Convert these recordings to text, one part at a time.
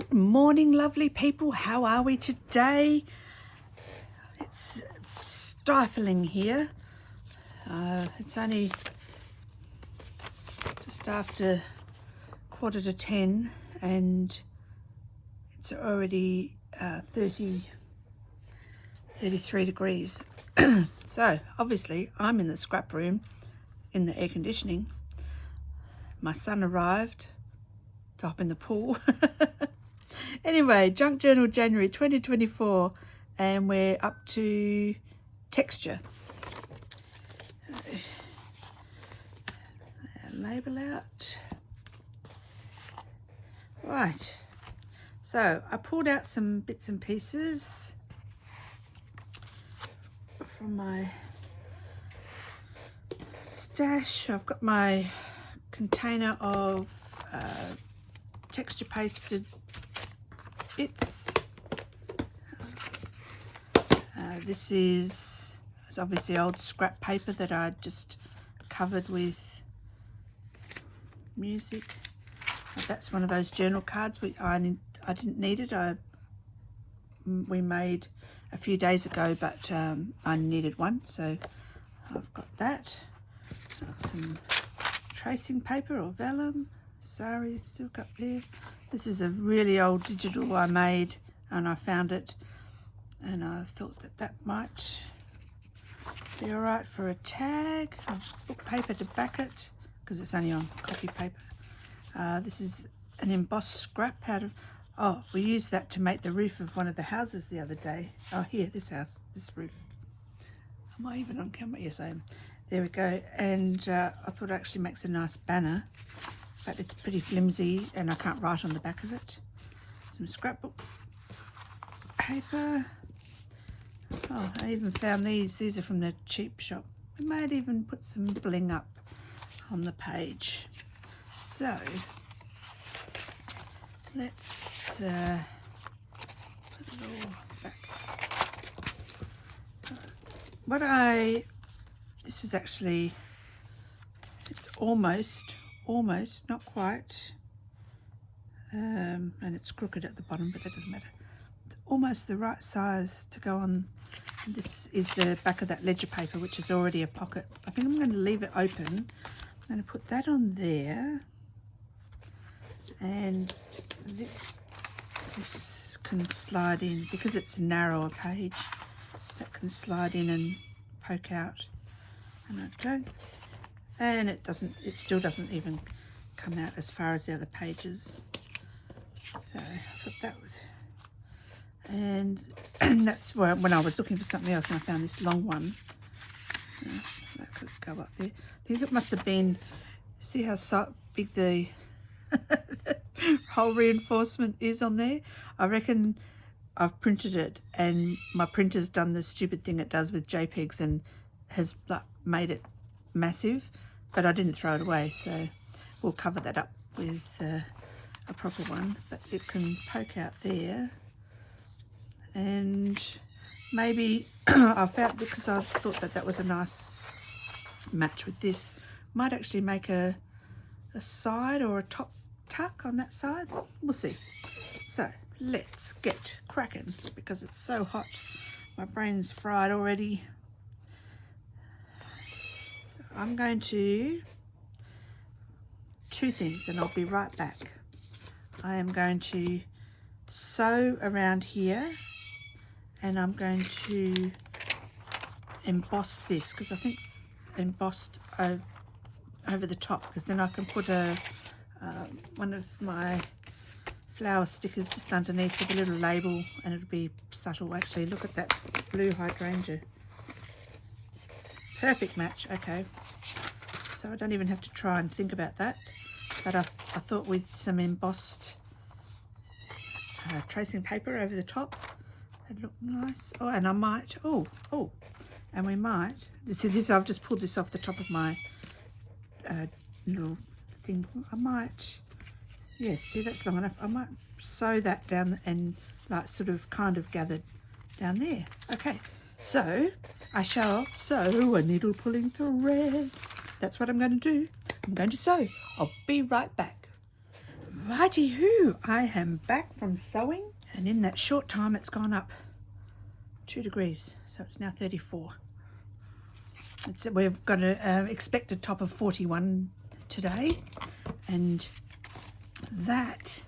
Good morning, lovely people. How are we today? It's stifling here. It's only just after 9:45 and it's already 33 degrees. So obviously I'm in the scrap room in the air conditioning. My son arrived to hop in the pool. Anyway, Junk Journal January 2024, and we're up to texture. Label out. Right, so I pulled out some bits and pieces from my stash. I've got my container of texture pasted bits. This is obviously old scrap paper that I just covered with music. That's one of those journal cards I didn't need it. We made a few days ago, but I needed one, so I've got that. Got some tracing paper or vellum. Sari still up there. This is a really old digital I made, and I found it, and I thought that might be all right for a tag. Book paper to back it because it's only on copy paper. This is an embossed scrap out of, we used that to make the roof of one of the houses the other day. Oh, here, this house, this roof. Am I even on camera? Yes, I am. There we go. And I thought it actually makes a nice banner, but it's pretty flimsy and I can't write on the back of it. Some scrapbook paper. Oh, I even found these. These are from the cheap shop. We might even put some bling up on the page. So let's put it all back. This was actually, it's almost, not quite, and it's crooked at the bottom, but that doesn't matter. It's almost the right size to go on. This is the back of that ledger paper, which is already a pocket. I think I'm going to leave it open. I'm going to put that on there, and this can slide in because it's a narrower page. That can slide in and poke out, and it still doesn't even come out as far as the other pages. So I thought that was, and that's where, when I was looking for something else and I found this long one. That could go up there. I think it must have been, see how big the whole reinforcement is on there? I reckon I've printed it and my printer's done the stupid thing it does with JPEGs and has made it massive, but I didn't throw it away, so we'll cover that up with a proper one. But it can poke out there, and maybe I found, because I thought that was a nice match with this, might actually make a side or a top tuck on that side. We'll see. So let's get cracking because it's so hot. My brain's fried already. So I'm going to two things and I'll be right back. I am going to sew around here and I'm going to emboss this, because I think embossed over the top, because then I can put one of my flower stickers just underneath with a little label and it'll be subtle. Actually, look at that blue hydrangea. Perfect match. Okay, so I don't even have to try and think about that, but I thought with some embossed tracing paper over the top, that'd look nice. Oh, and I might, and we might, see this, I've just pulled this off the top of my little thing. I might, yes, see that's long enough. I might sew that down and like sort of kind of gathered down there. Okay, so I shall sew a needle pulling thread. That's what I'm going to do. I'm going to sew. I'll be right back. Righty-hoo, I am back from sewing, and in that short time it's gone up 2 degrees, so it's now 34. We've got an expected top of 41 today, and that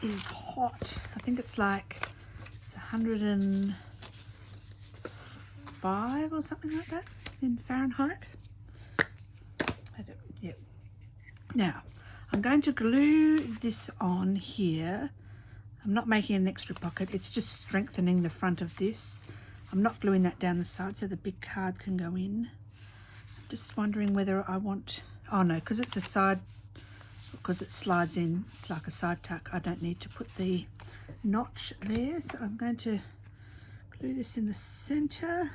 is hot. I think it's like 105 or something like that in Fahrenheit. Yep. Now, I'm going to glue this on here. I'm not making an extra pocket, it's just strengthening the front of this. I'm not gluing that down the side so the big card can go in. I'm just wondering whether I want, oh no, because it's a side, because it slides in, it's like a side tuck. I don't need to put the notch there, so I'm going to glue this in the center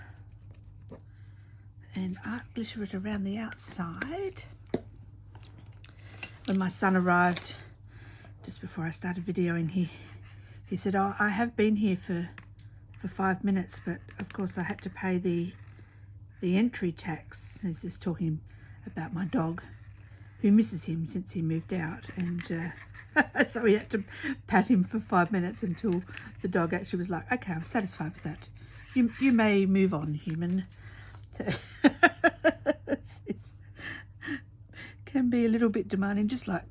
and art glitter it around the outside. When my son arrived just before I started videoing, he said, oh, I have been here for 5 minutes, but of course I had to pay the entry tax. He's just talking about my dog who misses him since he moved out, and so he had to pat him for 5 minutes until the dog actually was like, okay, I'm satisfied with that. You may move on, human. It's can be a little bit demanding, just like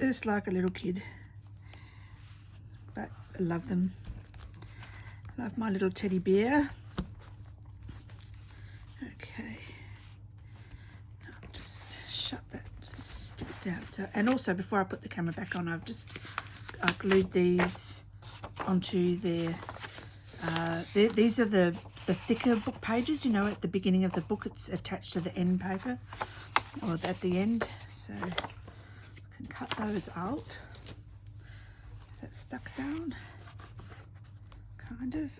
a little kid, but I love them. I love my little teddy bear. Okay, I'll just shut that, just stick it down. So, and also before I put the camera back on, I glued these onto their these are the thicker book pages, you know, at the beginning of the book it's attached to the end paper, or at the end, so I can cut those out. That's stuck down, kind of,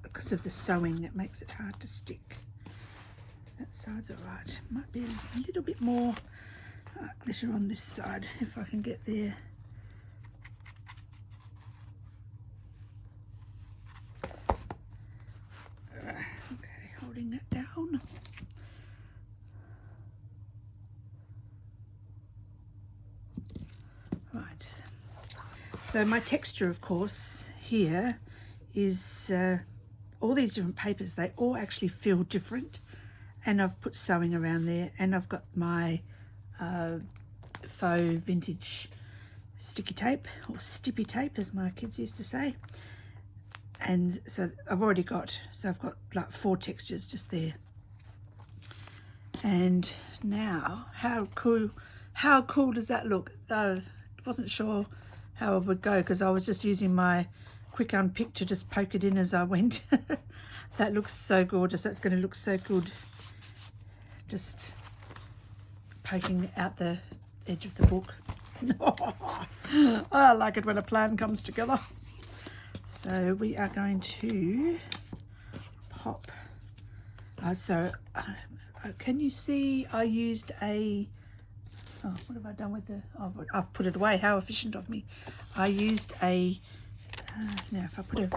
because of the sewing that makes it hard to stick. That side's alright. Might be a little bit more glitter on this side if I can get there. Okay, holding that down. Right, so my texture, of course, here is all these different papers. They all actually feel different, and I've put sewing around there, and I've got my faux vintage sticky tape, or stippy tape as my kids used to say. And so I've got like 4 textures just there. And now, how cool does that look? I wasn't sure how it would go because I was just using my quick unpick to just poke it in as I went. That looks so gorgeous. That's going to look so good, just poking out the edge of the book. I like it when a plan comes together. So we are going to pop. Can you see I used a, oh, what have I done with the, oh, I've put it away. How efficient of me. I used a, now if I put a,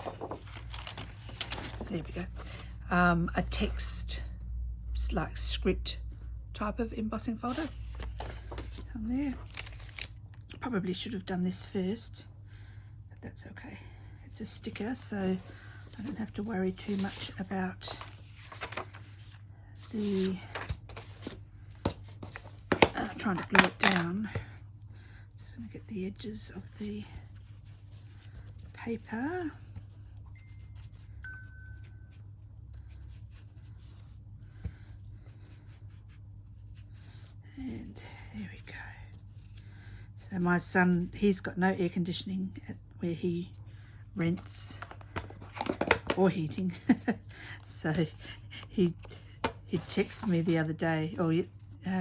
there we go, a text, like script type of embossing folder on there. Probably should have done this first, but that's okay. It's a sticker, so I don't have to worry too much about the trying to glue it down. Just going to get the edges of the paper. And there we go. So my son, he's got no air conditioning at where he rents, or heating. So he texted me the other day, or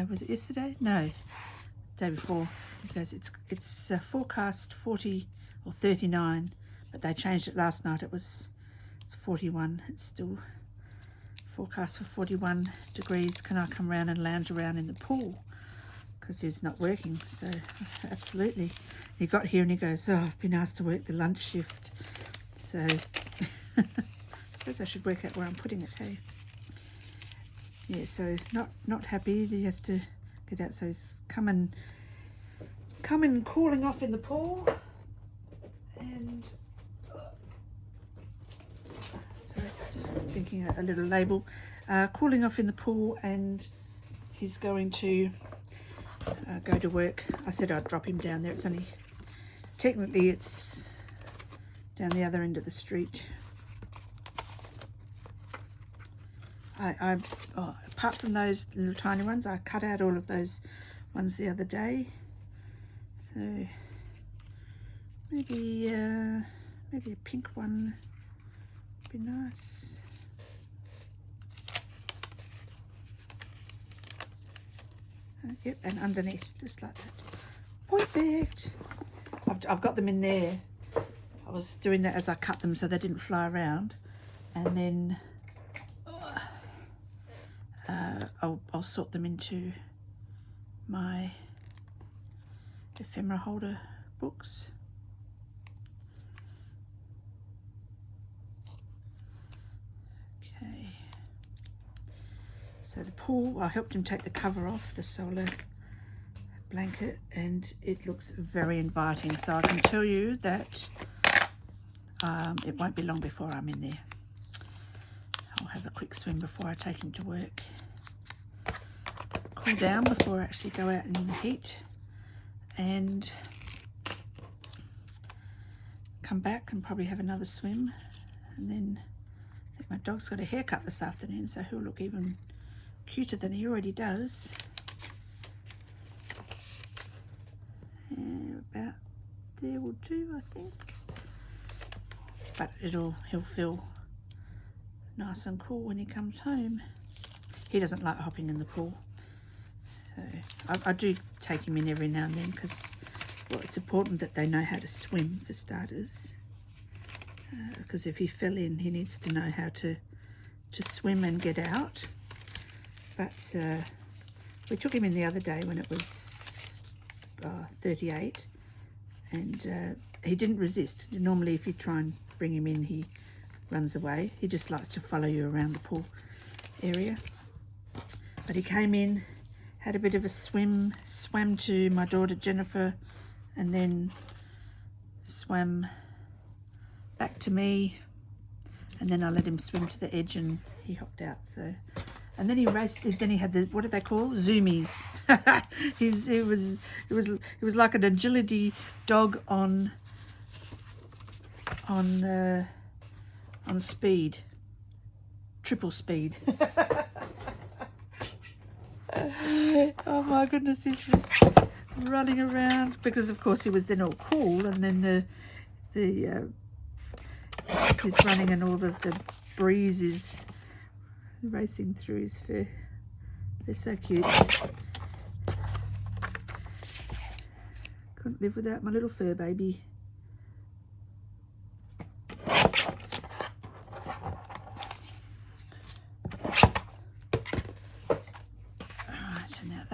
was it yesterday? No, the day before. He goes, it's forecast 40 or 39, but they changed it last night. It's 41. It's still forecast for 41 degrees. Can I come around and lounge around in the pool? Because it's not working. So absolutely. He got here and he goes, oh, I've been asked to work the lunch shift. So I suppose I should work out where I'm putting it, hey? Yeah, so not happy that he has to get out. So he's come and coming cooling off in the pool, and sorry, just thinking a little label, cooling off in the pool, and he's going to go to work. I said I'd drop him down there. It's only, technically it's down the other end of the street. Apart from those little tiny ones, I cut out all of those ones the other day. So maybe a pink one would be nice. Yep, and underneath, just like that. Perfect. I've got them in there. I was doing that as I cut them so they didn't fly around, and then I'll sort them into my ephemera holder books. Okay. So the pool, I helped him take the cover off the solar blanket, and it looks very inviting. So I can tell you that it won't be long before I'm in there. I'll have a quick swim before I take him to work. Cool down before I actually go out in the heat, and come back and probably have another swim. And then I think my dog's got a haircut this afternoon, so he'll look even cuter than he already does. And about there will do, I think. But he'll feel nice and cool when he comes home. He doesn't like hopping in the pool. So I do take him in every now and then because, well, it's important that they know how to swim for starters. Because if he fell in, he needs to know how to swim and get out. But we took him in the other day when it was 38, and he didn't resist. Normally if you try and bring him in, he runs away. He just likes to follow you around the pool area. But he came in, had a bit of a swim, swam to my daughter Jennifer, and then swam back to me, and then I let him swim to the edge and he hopped out. So, and then he raced. Then he had the, what do they call, zoomies. It was like an agility dog on speed, triple speed. Oh my goodness, he's just running around because of course he was then all cool, and then he's running and all of the breeze is racing through his fur. They're so cute. Couldn't live without my little fur baby.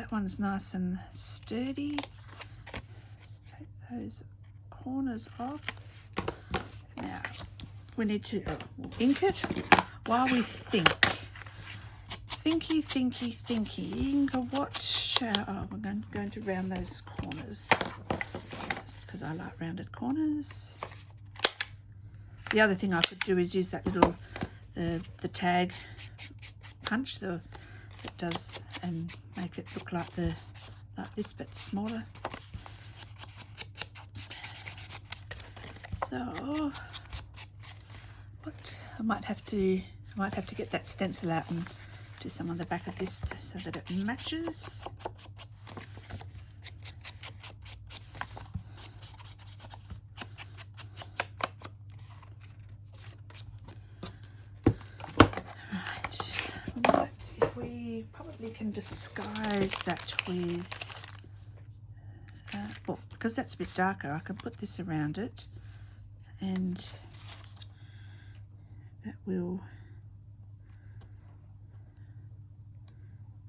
One's nice and sturdy. Let's take those corners off. Now we need to ink it while we think. Thinking of what shall, we're going to round those corners because I like rounded corners. The other thing I could do is use that little the tag punch that does, and make it look like this but smaller. So what I might have to get that stencil out and do some on the back of this so that it matches. Right, if we probably can disguise that with, well, because that's a bit darker, I can put this around it, and that will,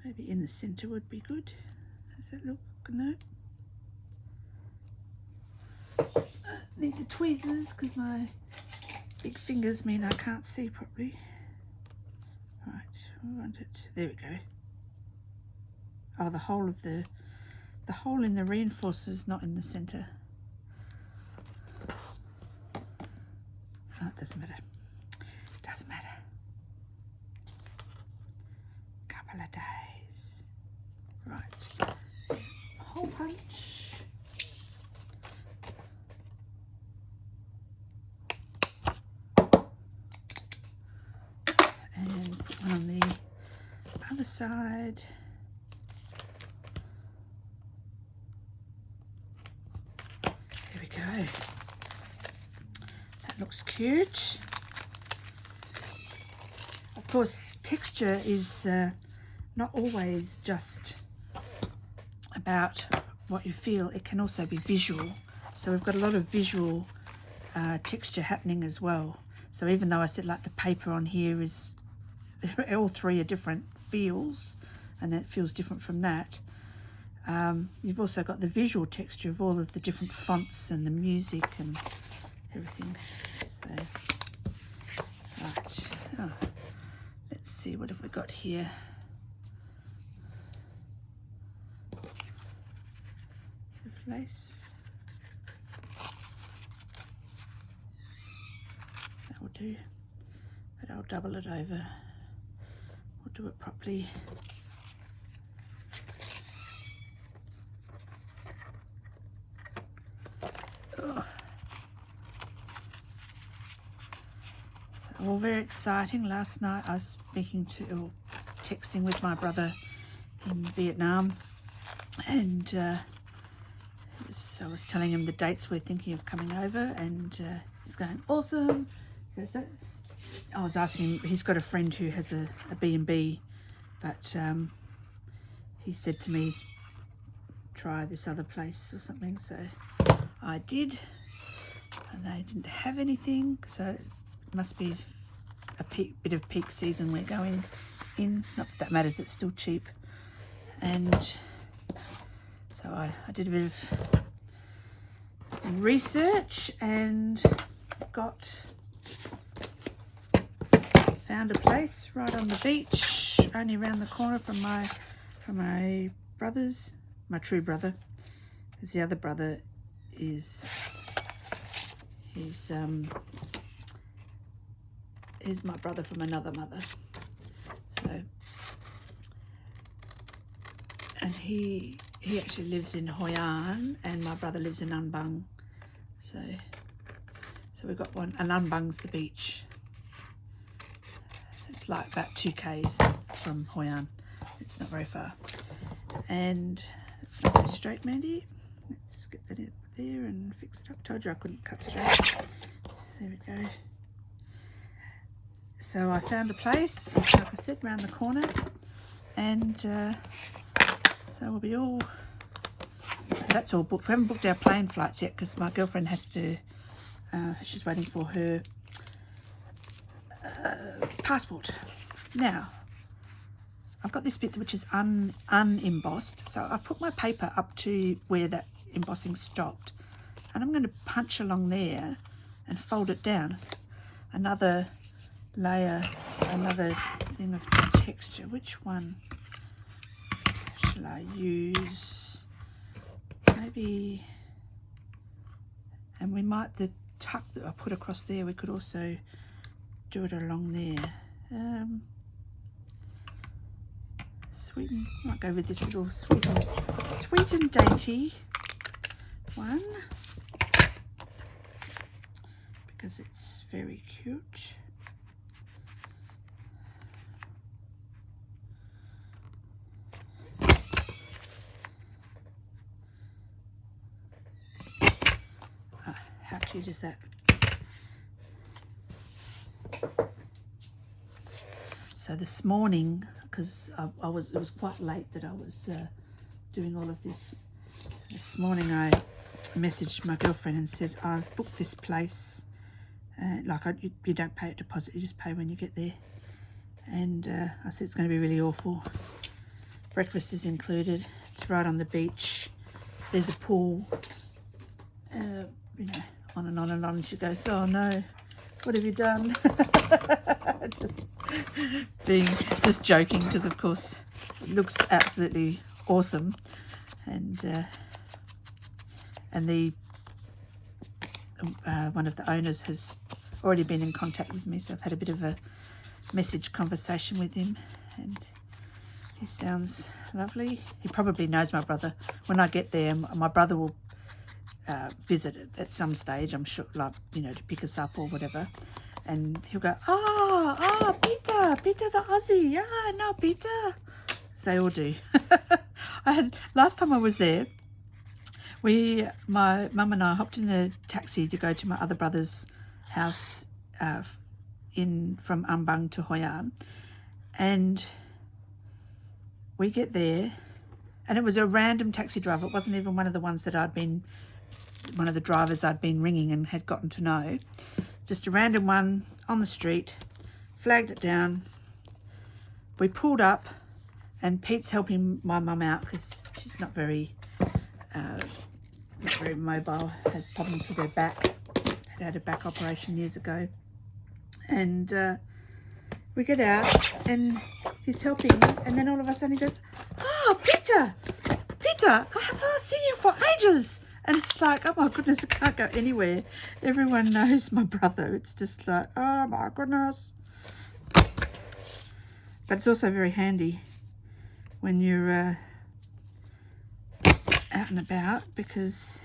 maybe in the center would be good. Does that look? No. Need the tweezers because my big fingers mean I can't see properly. Right, we want it. There we go. Oh, the whole of the the hole in the reinforcer is not in the center. Oh, it doesn't matter. Doesn't matter. Couple of days. Right. Hole punch. And one on the other side. There we go. That looks cute. Of course, texture is not always just about what you feel. It can also be visual. So we've got a lot of visual texture happening as well. So even though I said like the paper on here is, all three are different feels, and it feels different from that. You've also got the visual texture of all of the different fonts and the music and everything. So, right. Oh, let's see, what have we got here? Lace. That will do, but I'll double it over. We'll do it properly. Oh. So all very exciting. Last night I was texting with my brother in Vietnam, and I was telling him the dates we're thinking of coming over, and he's going, awesome. He goes, I was asking him, he's got a friend who has a B&B, but he said to me, try this other place or something. So I did, and they didn't have anything, so it must be a bit of peak season we're going in. Not that matters, it's still cheap. And so I did a bit of research and found a place right on the beach, only around the corner from my brother's, my true brother, because the other brother is my brother from another mother. So, and he actually lives in Hoi An, and my brother lives in An Bang. So we've got one, and An Bang's the beach. It's like about 2 k's from Hoi An. It's not very far. And it's not very straight, Mandy. Let's get that up there and fix it up. Told you I couldn't cut straight. There we go. So I found a place, like I said, around the corner, and so we'll be all. So that's all booked. We haven't booked our plane flights yet because my girlfriend has to. She's waiting for her passport. Now, I've got this bit which is unembossed, so I've put my paper up to where that embossing stopped, and I'm going to punch along there and fold it down. Another layer, another thing of texture. Which one shall I use? Maybe, and we might, the tuck that I put across there, we could also do it along there. Sweet, might go with this little sweet and dainty one, because it's very cute. How cute is that? So this morning, because it was quite late that I was doing all of this. This morning I messaged my girlfriend and said, I've booked this place. You don't pay a deposit, you just pay when you get there. And I said it's going to be really awful. Breakfast is included. It's right on the beach. There's a pool. On and on and on. She goes, oh no, what have you done? just joking, because of course it looks absolutely awesome. and the one of the owners has already been in contact with me, so I've had a bit of a message conversation with him, and he sounds lovely. He probably knows my brother. When I get there, my brother will visit it at some stage, I'm sure, like, you know, to pick us up or whatever, and he'll go, Peter the Aussie, yeah, no, Peter. So they all do. Last time I was there, my mum and I hopped in a taxi to go to my other brother's house from Ambang to Hoi An, and we get there, and it was a random taxi driver. It wasn't even one of the ones that one of the drivers I'd been ringing and had gotten to know. Just a random one on the street, flagged it down. We pulled up, and Pete's helping my mum out because she's not very mobile, has problems with her back, had a back operation years ago. And we get out, and he's helping, and then all of a sudden he goes, Peter, I haven't seen you for ages. And it's like, oh my goodness, I can't go anywhere. Everyone knows my brother. It's just like, oh my goodness. But it's also very handy when you're out and about, because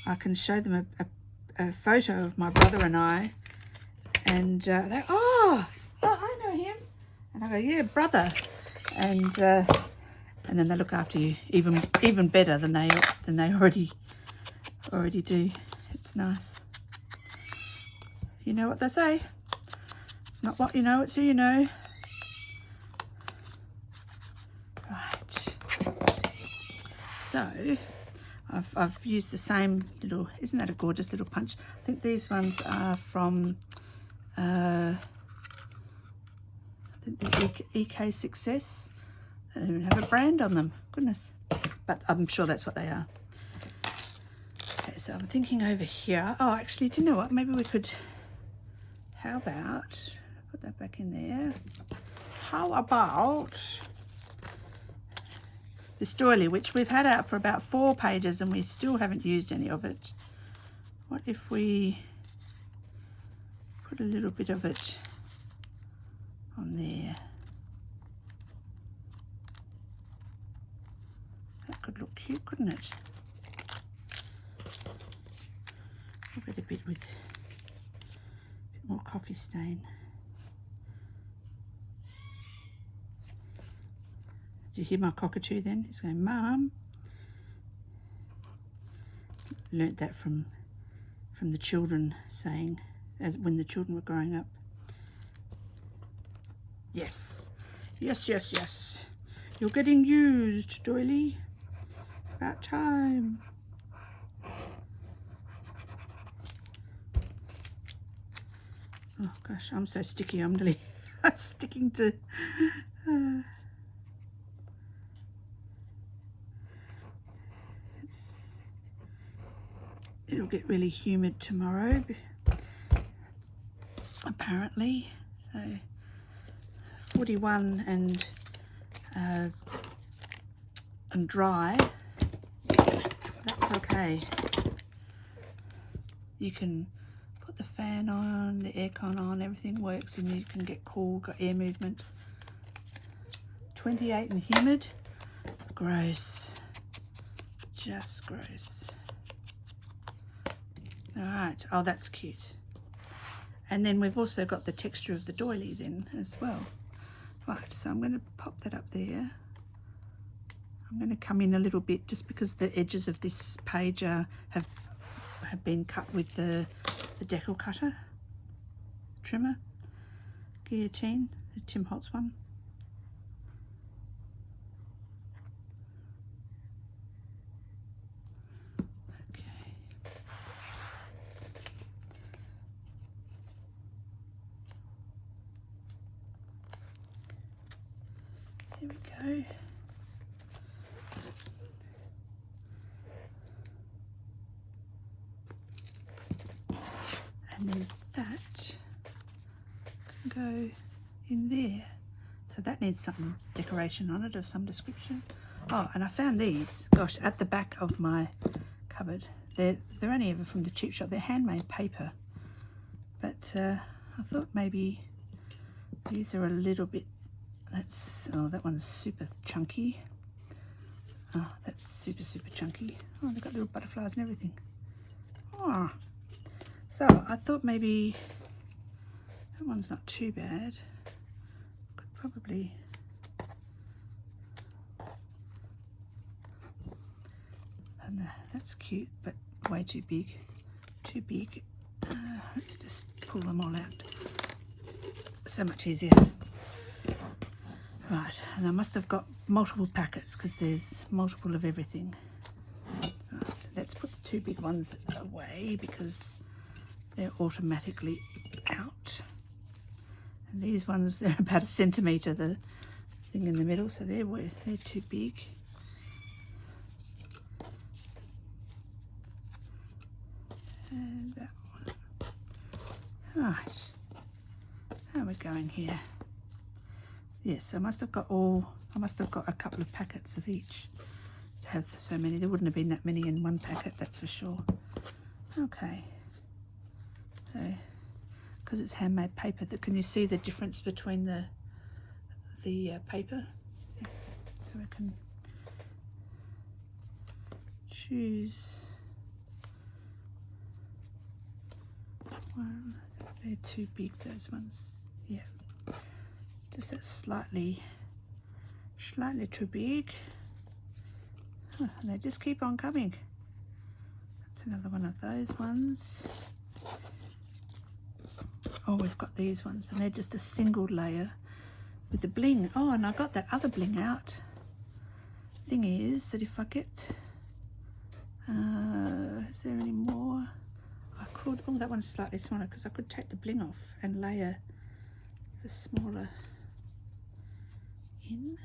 I can show them a photo of my brother and I, and they, I know him. And I go, yeah, brother. And then they look after you even better than they already do. It's nice. You know what they say? It's not what you know, it's who you know. Right. So I've used the same little. Isn't that a gorgeous little punch? I think these ones are from. I think the EK Success. They don't even have a brand on them. Goodness. But I'm sure that's what they are. Okay, so I'm thinking over here. Oh, actually, do you know what? Maybe we could... How about... Put that back in there. How about... this doily, which we've had out for about 4 pages and we still haven't used any of it. What if we put a little bit of it on there? That could look cute, couldn't it? I'll get a bit more coffee stain. Did you hear my cockatoo then? He's going, Mum. Learnt that from the children saying, as when the children were growing up. Yes. Yes, yes, yes. You're getting used, doily. About time. Oh gosh, I'm so sticky. I'm nearly sticking to... It'll get really humid tomorrow, apparently. So 41 and dry. That's okay. You can put the fan on, the aircon on, everything works, and you can get cool, got air movement. 28 and humid. Gross. Just gross. All right. Oh, that's cute. And then we've also got the texture of the doily then as well. Right, so I'm going to pop that up there. I'm going to come in a little bit just because the edges of this page have been cut with the decal cutter, trimmer, guillotine, the Tim Holtz one. There we go. And then that can go in there. So that needs some decoration on it of some description. Oh, and I found these, gosh, at the back of my cupboard. They're only ever from the cheap shop. They're handmade paper. But I thought maybe these are a little bit, oh, that one's super chunky. Oh, that's super, super chunky. Oh, they've got little butterflies and everything. Oh, so I thought maybe that one's not too bad. Could probably, and that's cute, but way too big. Too big. Let's just pull them all out. So much easier. Right, and I must have got multiple packets because there's multiple of everything. Right, let's put the two big ones away because they're automatically out. And these ones, they're about 1 centimetre, the thing in the middle, so they're too big. And that one. Right, how are we going here? Yes, I must have got a couple of packets of each to have so many. There wouldn't have been that many in one packet, that's for sure. Okay, so because it's handmade paper, can you see the difference between the paper? So I can choose one. They're too big, those ones. Yeah. Just that slightly too big. Oh, and they just keep on coming. That's another one of those ones. Oh, we've got these ones, but they're just a single layer with the bling. Oh, and I got that other bling out. Thing is that if I get, is there any more? I could, oh, that one's slightly smaller because I could take the bling off and layer the smaller in.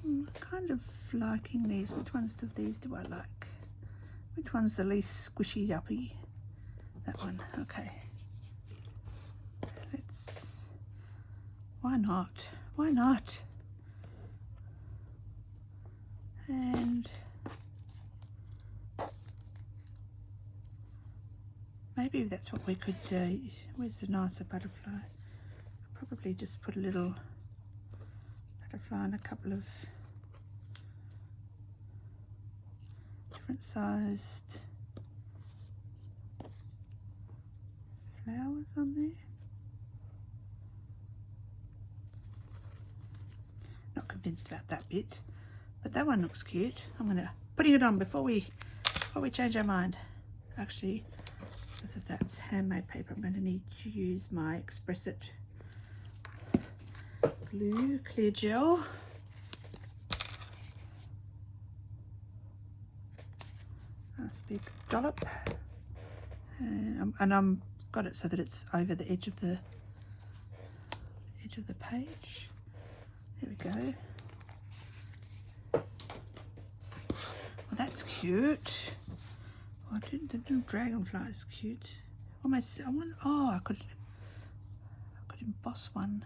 I'm kind of liking these. Which ones of these do I like? Which one's the least squishy uppy? That one, okay. Why not? Why not? And maybe that's what we could do. Where's the nicer butterfly? I'll probably just put a little butterfly and a couple of different sized flowers on there. Not convinced about that bit, but that one looks cute. I'm putting it on before we change our mind. Actually, because if that's handmade paper, I'm going to need to use my Express It glue clear gel. Nice big dollop, and I'm got it so that it's over the edge of the page. There we go. Well, that's cute. Oh, the little dragonfly is cute. Almost. I could emboss one.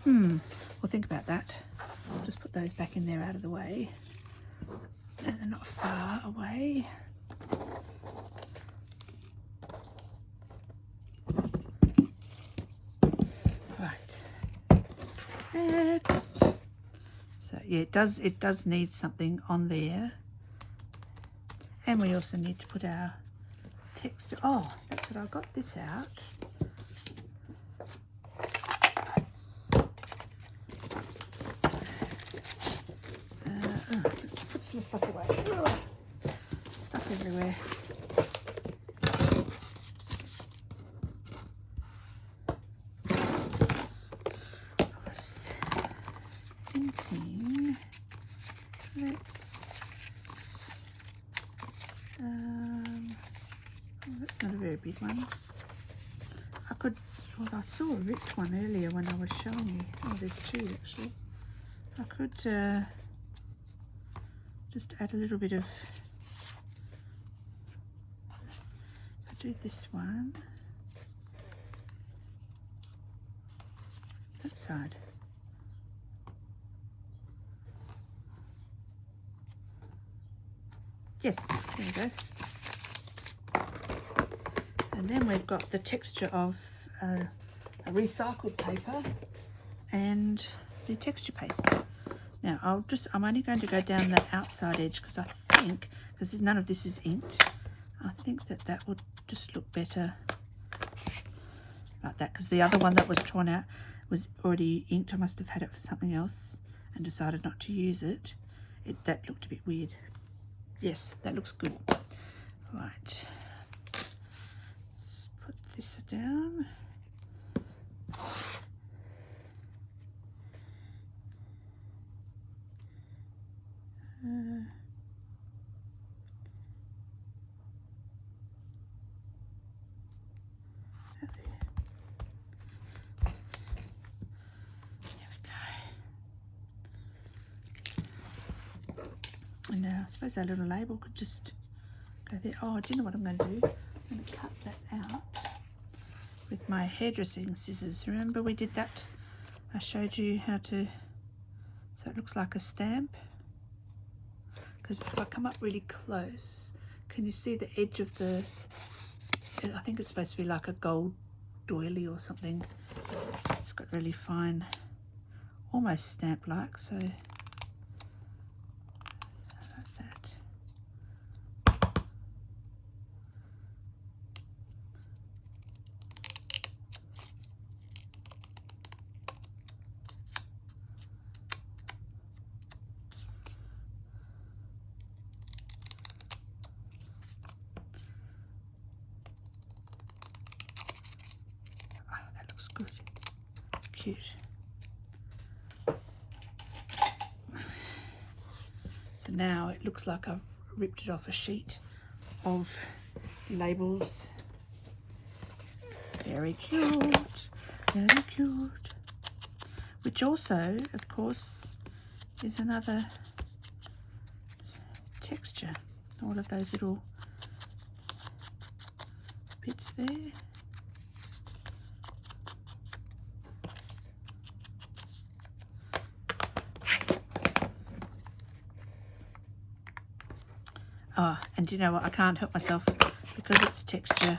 We'll think about that. I'll just put those back in there out of the way. And they're not far away. Right. Next. So yeah, it does need something on there. And we also need to put our texture. Oh, that's what I got this out. Let's put some stuff away. Ugh. Stuff everywhere. I was thinking, that's not a very big one. I saw a rich one earlier when I was showing you. Oh, there's two actually. I could just add a little bit of, I'll do this one. that side. Yes, there we go. And then we've got the texture of a recycled paper and the texture paste. Now I'm only going to go down that outside edge because I think, because none of this is inked, I think that would just look better like that, because the other one that was torn out was already inked. I must have had it for something else and decided not to use it. That looked a bit weird. Yes, that looks good. Right, let's put this down. And I suppose our little label could just go there. Oh, do you know what I'm going to do? I'm going to cut that out with my hairdressing scissors. Remember we did that? I showed you how to, so it looks like a stamp. Because if I come up really close, can you see the edge of the, I think it's supposed to be like a gold doily or something. It's got really fine, almost stamp-like, so good, cute. So now it looks like I've ripped it off a sheet of labels. Very cute, very cute. Which also, of course, is another texture. All of those little bits there. Oh, and you know what? I can't help myself because it's texture.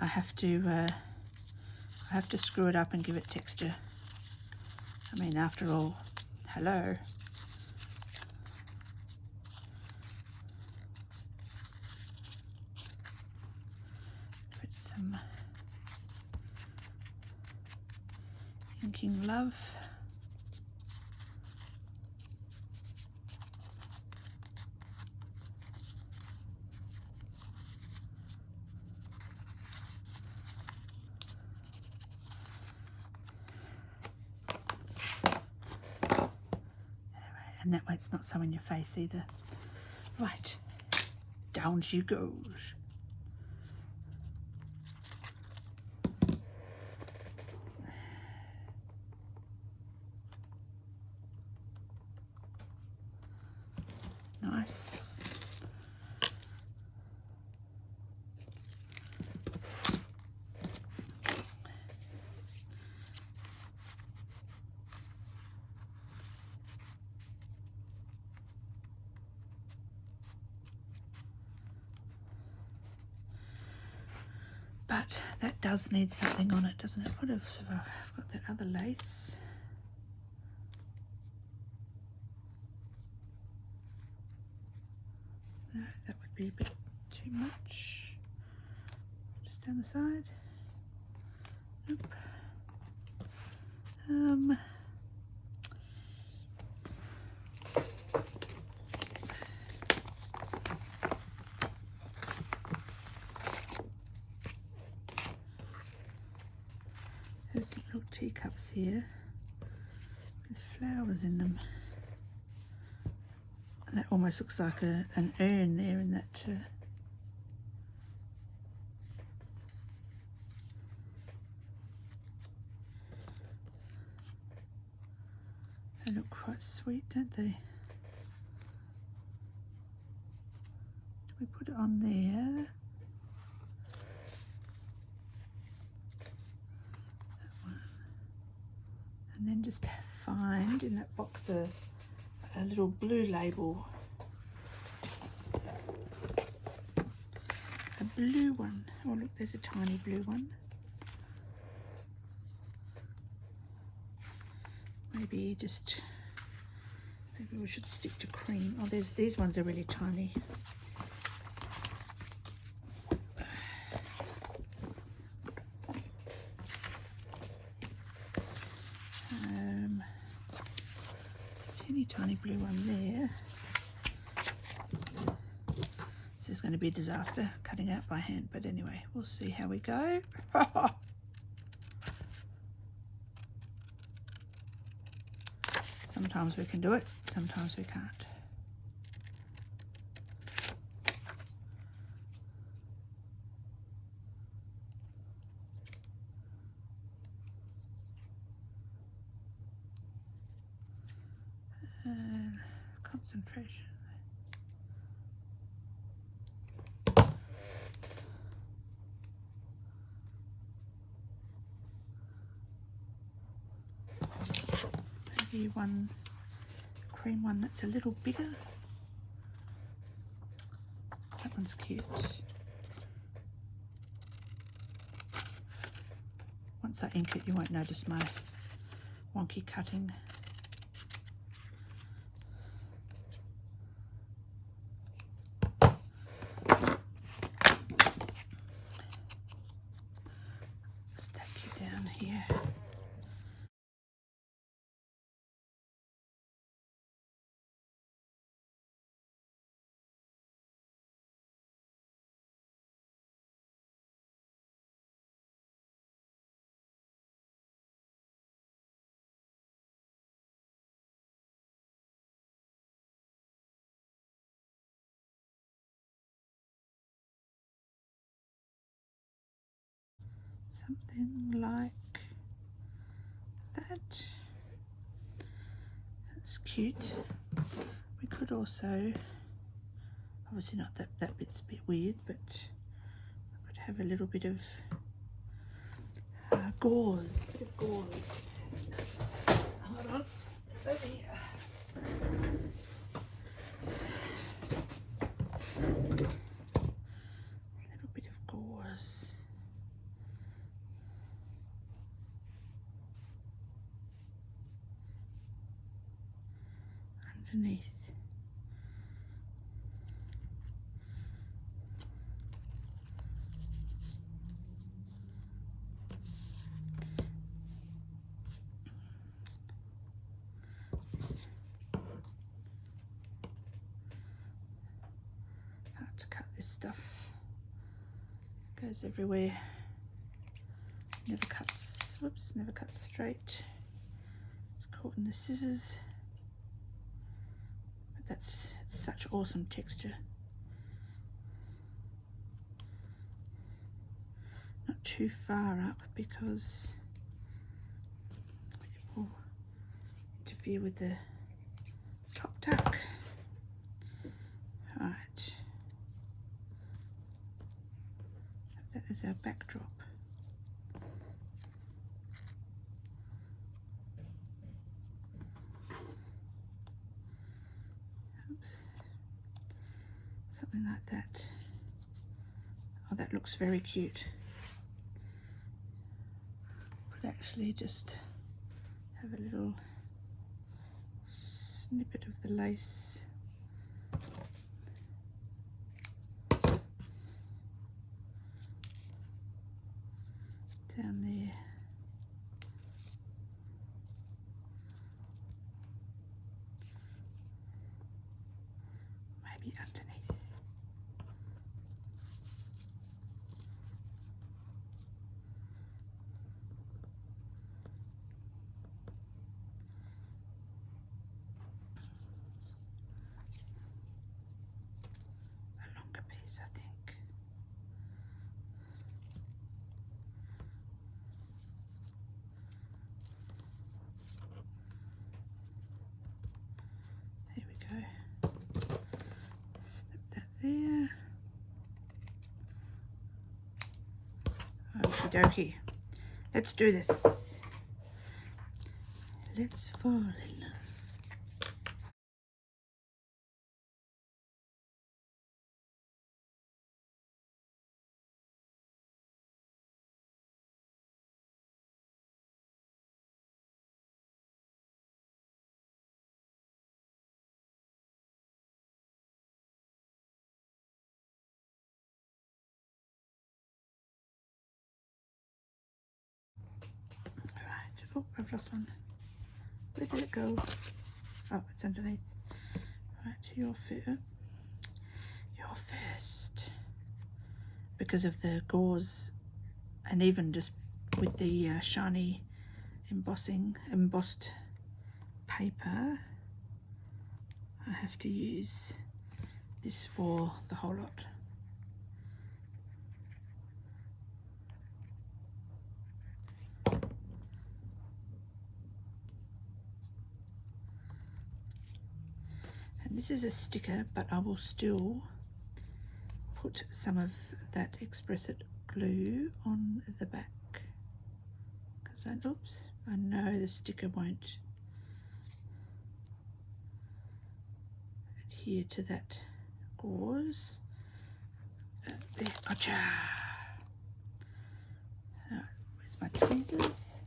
I have to screw it up and give it texture. I mean, after all, hello. Put some inking love. And that way it's not so in your face either. Right, down she goes. Nice. But that does need something on it, doesn't it? What else have I've got that other lace. No, that would be a bit too much. Just down the side. Nope. There's these little teacups here with flowers in them. And that almost looks like an urn there in that. They look quite sweet, don't they? Do we put it on there? That one. And then just find in that box a little blue label. A blue one. Oh look, there's a tiny blue one. Maybe we should stick to cream. Oh, these ones are really tiny. Tiny blue one there. This is going to be a disaster cutting out by hand, but anyway, we'll see how we go. Sometimes we can do it, sometimes we can't. Concentration. Maybe one cream one that's a little bigger. That one's cute. Once I ink it, you won't notice my wonky cutting. Something like that. That's cute. We could also, obviously not that bit's a bit weird, but we could have a little bit of gauze. Bit of gauze. Hold on, it's over here. A little bit of gauze. Underneath. Hard to cut this stuff. Goes everywhere. Never cuts. Whoops! Never cuts straight. It's caught in the scissors. It's such awesome texture. Not too far up because it will interfere with the top tuck. Right. That is our backdrop. Something like that. Oh, that looks very cute. Could actually just have a little snippet of the lace. Down there. Maybe underneath. I think. There we go. Snip that there. Okie dokie. Let's do this. Let's fall in love. Alright, oh, I've lost one. Where did it go? Oh, it's underneath. Right, your first. Because of the gauze, and even just with the shiny embossed paper, I have to use this for the whole lot. And this is a sticker, but I will still put some of that Express It glue on the back, because I know the sticker won't adhere to that gauze. There, gotcha. Where's my tweezers?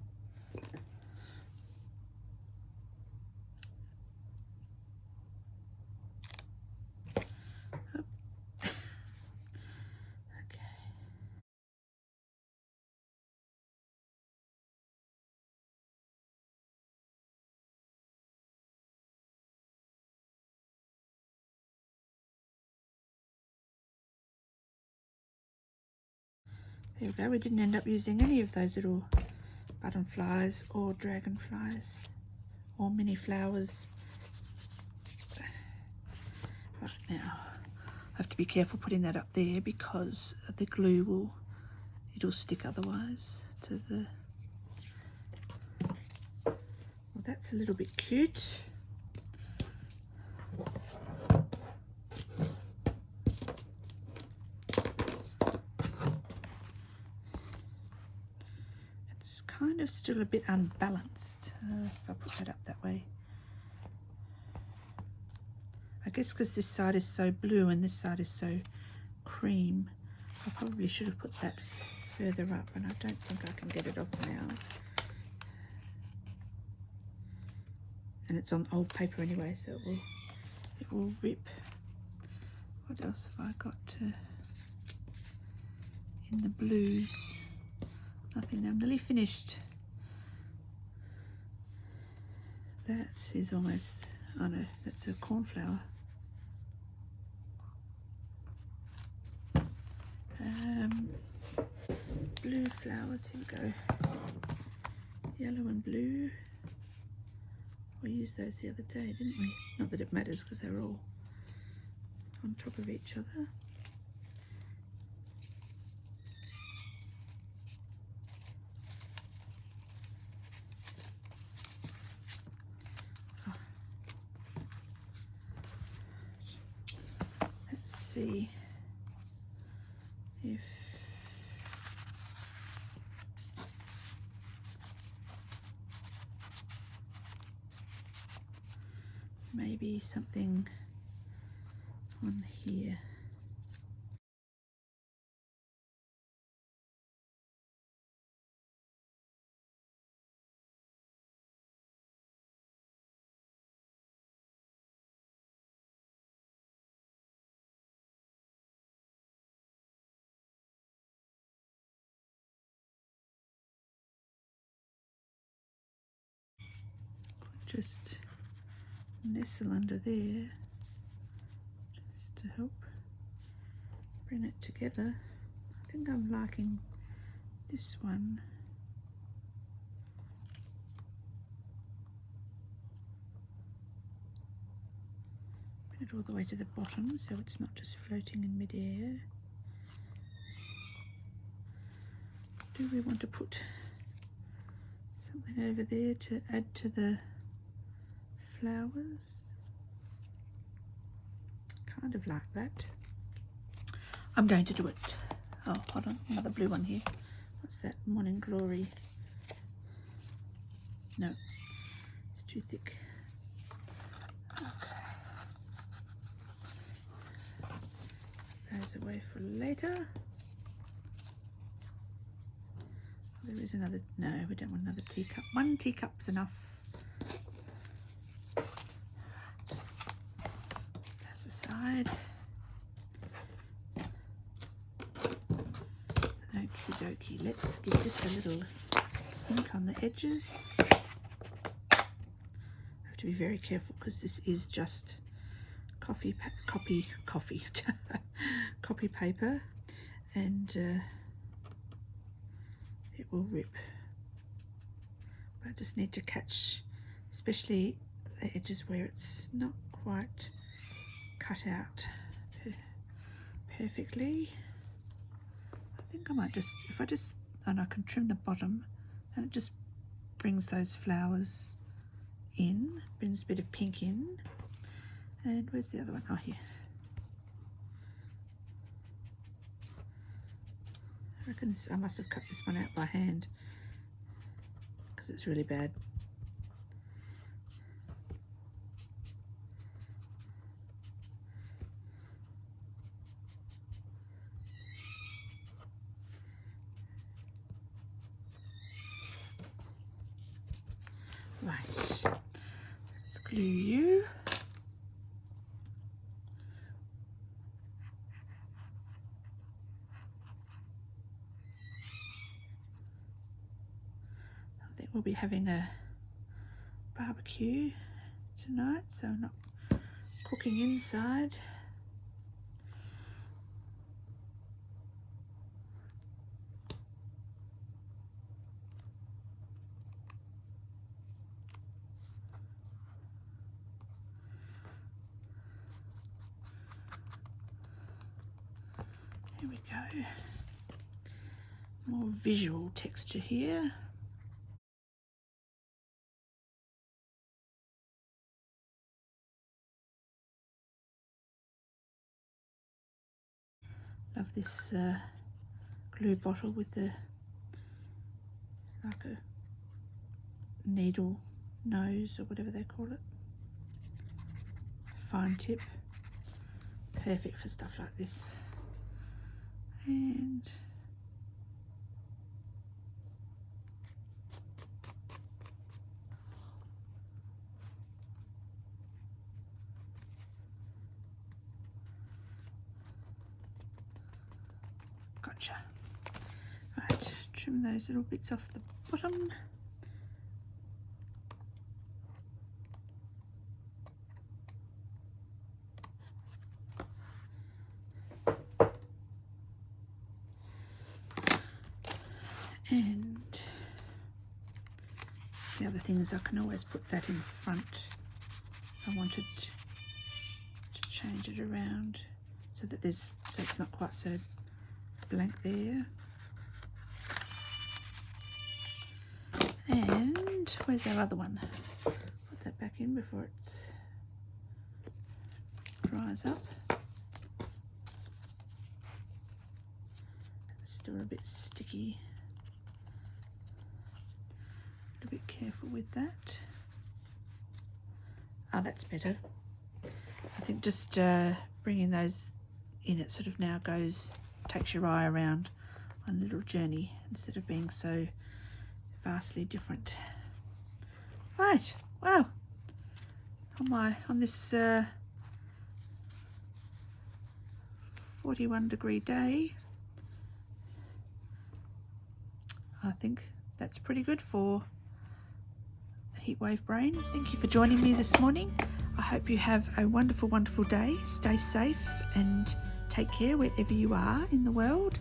There we go, we didn't end up using any of those little buttonflies or dragonflies or mini flowers. Right, now I have to be careful putting that up there because the glue it'll stick otherwise to the... Well, that's a little bit cute. Kind of still a bit unbalanced if I put that up that way. I guess because this side is so blue and this side is so cream, I probably should have put that further up, and I don't think I can get it off now. And it's on old paper anyway, so it will rip. What else have I got in the blues? Nothing. I'm nearly finished. That is almost, oh no, that's a cornflower. Blue flowers, here we go. Yellow and blue. We used those the other day, didn't we? Not that it matters because they're all on top of each other. See if maybe something on here. Just nestle under there just to help bring it together. I think I'm liking this one. Bring it all the way to the bottom so it's not just floating in midair. Do we want to put something over there to add to the flowers? Kind of like that. I'm going to do it. Oh, hold on, another blue one here. What's that? Morning Glory. No, too thick. Okay. Those away for later. There is another, no, we don't want another teacup. 1 teacup's enough. That's aside. Okie dokie, let's give this a little ink on the edges. I have to be very careful because this is just copy paper, and it will rip. But I just need to catch, especially the edges where it's not quite cut out perfectly. I think I might just, if I just, and I can trim the bottom, and it just brings those flowers in, brings a bit of pink in. And where's the other one? Oh, here. I reckon this, I must have cut this one out by hand because it's really bad. Right, let's glue you. I think we'll be having a barbecue tonight, so I'm not cooking inside. Here we go. More visual texture here. Love this glue bottle with the, like a needle nose or whatever they call it. Fine tip. Perfect for stuff like this. And gotcha. Right, trim those little bits off the bottom. And the other thing is I can always put that in front if I wanted to change it around so that there's, so it's not quite so blank there. And where's our other one? Put that back in before it dries up. It's still a bit sticky. A bit careful with that. Oh, that's better. I think just bringing those in, it sort of now goes, takes your eye around on a little journey instead of being so vastly different. Right, wow. On this 41-degree day, I think that's pretty good for Heatwave Brain. Thank you for joining me this morning. I hope you have a wonderful, wonderful day. Stay safe and take care wherever you are in the world.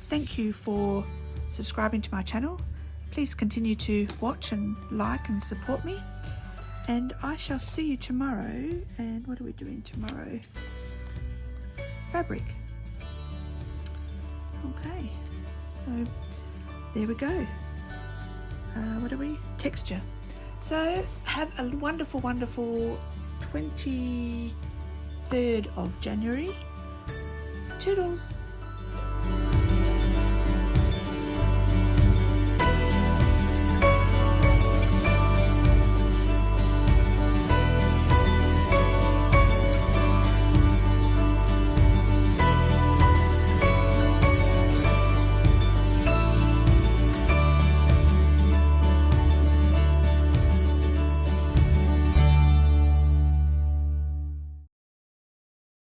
Thank you for subscribing to my channel. Please continue to watch and like and support me. And I shall see you tomorrow. And what are we doing tomorrow? Fabric. Okay, so there we go. What are we? Texture. So have a wonderful, wonderful 23rd of January. Toodles.